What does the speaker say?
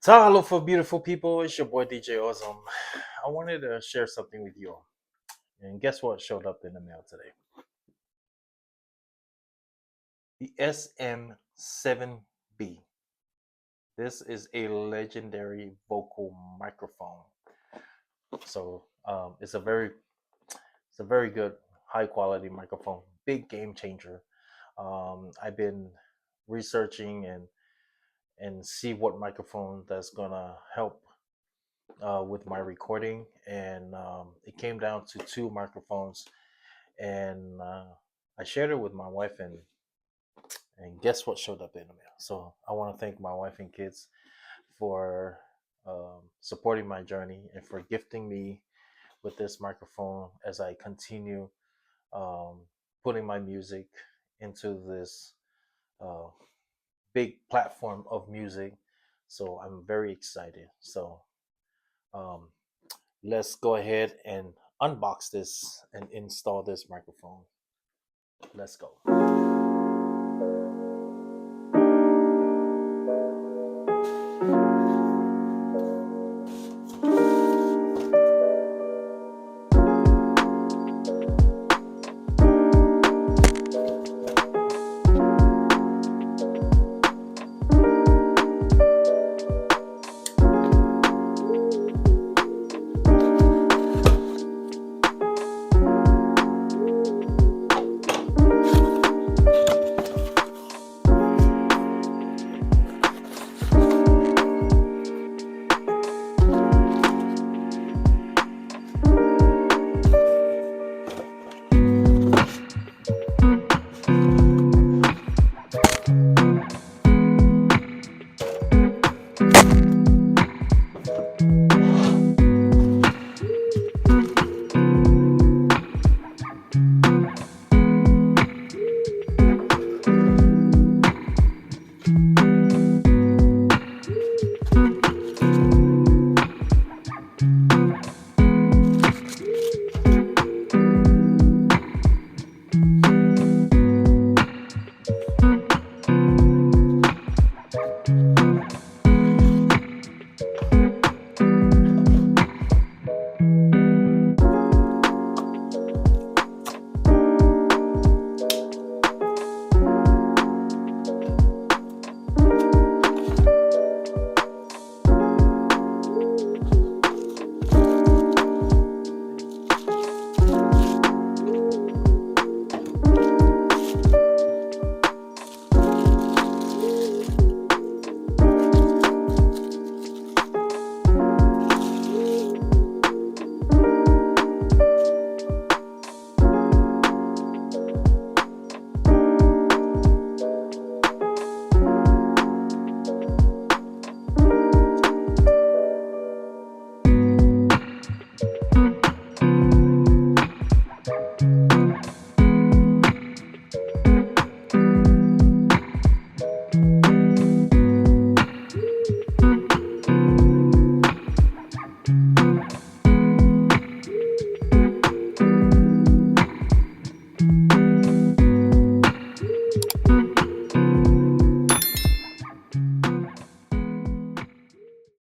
Hello for beautiful people. It's your boy DJ Awesome. I wanted to share something with you all. And guess what showed up in the mail today? The SM7B. This is a legendary vocal microphone. So it's a very good high quality microphone. Big game changer. I've been researching and see what microphone that's gonna help with my recording, and it came down to two microphones, and I shared it with my wife, and guess what showed up in the mail? So I want to thank my wife and kids for supporting my journey and for gifting me with this microphone as I continue um, putting my music into this uh, big platform of music. So I'm very excited. So um, let's go ahead and unbox this and install this microphone. Let's go.